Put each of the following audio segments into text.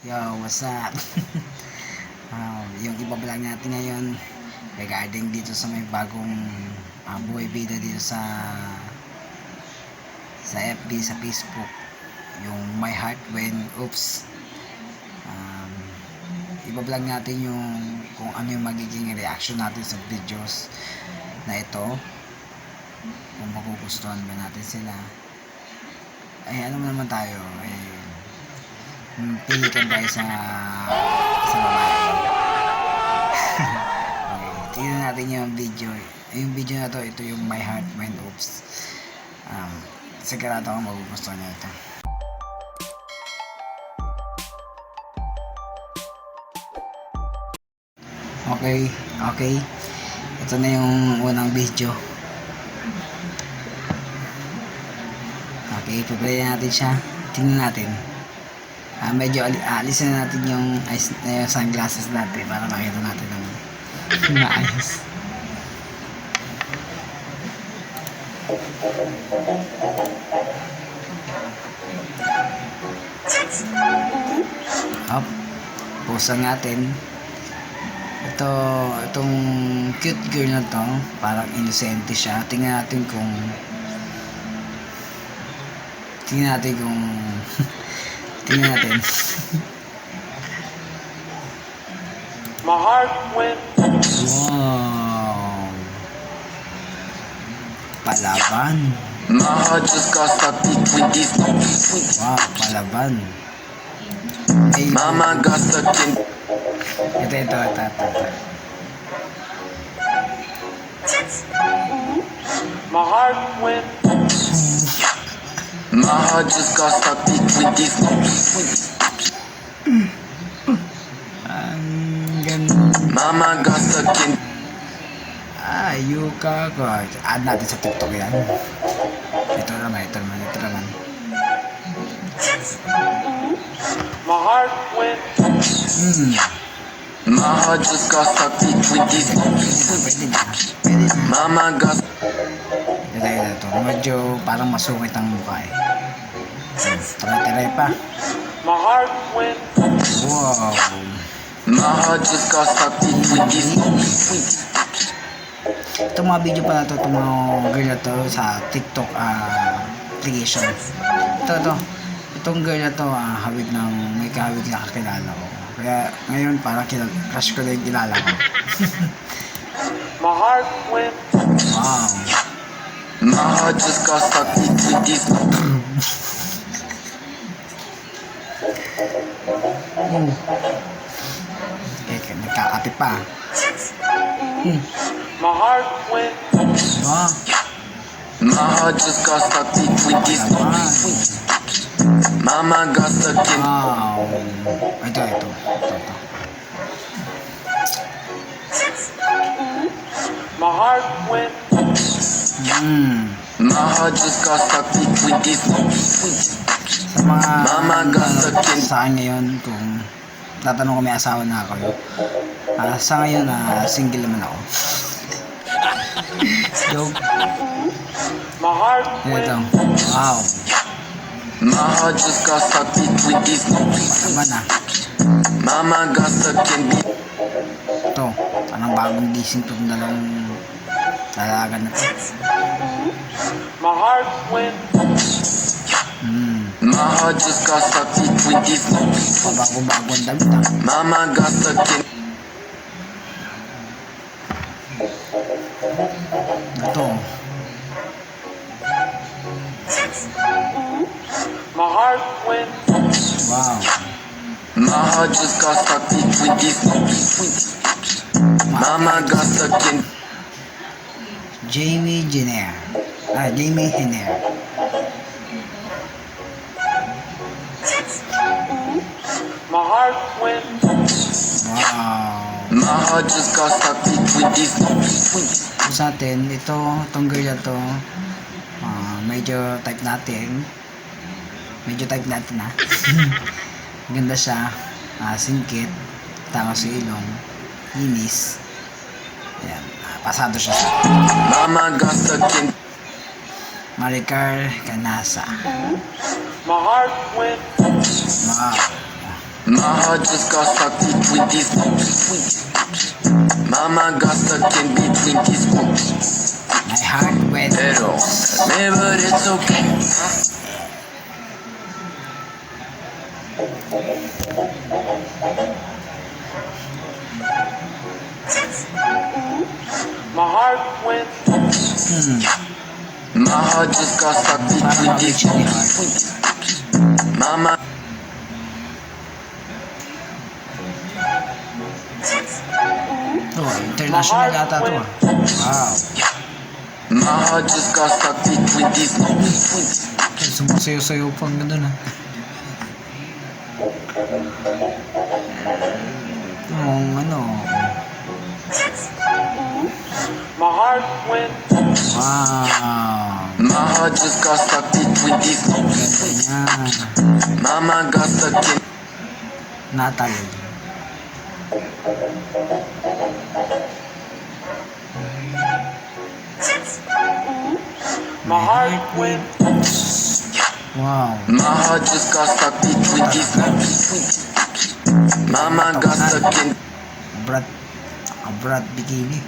Yo, what's up? Yung iba-vlog natin ngayon regarding dito sa may bagong buhay bida dito sa FB, sa Facebook, yung My Heart When Oops. Iba-vlog natin yung kung ano yung magiging reaction natin sa videos na ito, kung magugustuhan ba natin sila. Ay, ano naman tayo, pilikan tayo sa babae. Okay, tingnan natin yung video. Yung video na to, ito yung My Heart When Oops. Sigurado ako magugustuhan niya ito. Okay. Ito na yung unang video. Okay, ipaplay natin siya. Tingnan natin. Medyo alisin na natin yung sunglasses natin para makita natin ang maayos. Up. Pusa natin. Itong cute girl na to, parang inosente siya. Tingnan natin kung tingnan natin. My heart went. Wow. Palaban. My heart just got stuck between these. Wow, palaban. Mama got stuck in. Ito. My heart went. My heart just got stuck between these. Ang ganda. Mama got stuck in. Yuka ko. Add natin sa TikTok yan. Ito naman. My heart went. My heart just got stuck between these. Pwede na. Mama got. Ito. Medyo parang masungit ang mukha eh. Try pa. My heart went. Wow. My heart just got stuck between these. Itong mga video pala to, itong mga girl na to sa TikTok application. Itong girl na to, may kahawig na kakilala ko. Kaya ngayon parang crush ko na yung kilala ko. My heart went. Wow. My heart just got stuck between these. Nagkakape pa. My heart went. Wow. My heart just got stuck between these. Mama got stuck in. Wow. Ito. My heart went. My heart just got stuck between these. Sa mga Mama got stuck in. sa akin ngayon, kung tatanong ko may asawa na ako, sa ngayon single naman ako. Joke. My heart went. Ito. Wow. My heart just got stuck between these. Naman Mama got stuck in. Ito. Parang bagong gising itong dalawang dalaga na ito. My heart went. My heart just got stuck between these. Bago-bago ang damit Mama got stuck in. Ito. My heart went. Wow. My heart just got stuck between these. Mama got stuck in. Jamie Henner. My heart went. Wow. My heart just got stuck between these. Sa atin, itong girl na to, medyo type natin Ganda siya, singkit, tama sa ilong, inis. Ayan, pasado siya sa Mama got stuck in. Maricar Canasa. My heart went. Wow. My heart just got stuck between these ropes. My mind got stuck in between these ropes. My heart went. Pero, me, but it's okay. My heart went. My heart just got stuck between Parang these originally ropes. hard. My mind. Oh, international yata to ah. Wow. My heart just got stuck between these ropes. Sumasayo-sayo pang gano'n ah. Yung ano. My heart went. Wow. My heart just got stuck between these ropes. Ganda niya. My mind got stuck in. Natalie. My heart went. Wow. My heart just got stuck between these ropes. My mind got stuck in. Brat bikini.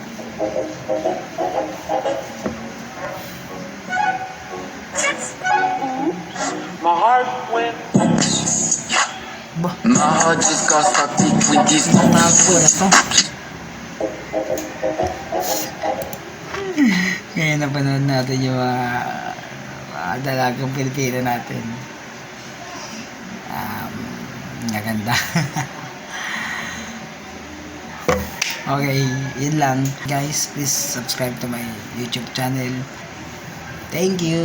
My heart went. Bah, My heart just got stuck between these tago ropes. na to. Ngayon napanood natin yung mga dalagang Pilipino natin. Naganda. Okay, yun lang. Guys, please subscribe to my YouTube channel. Thank you.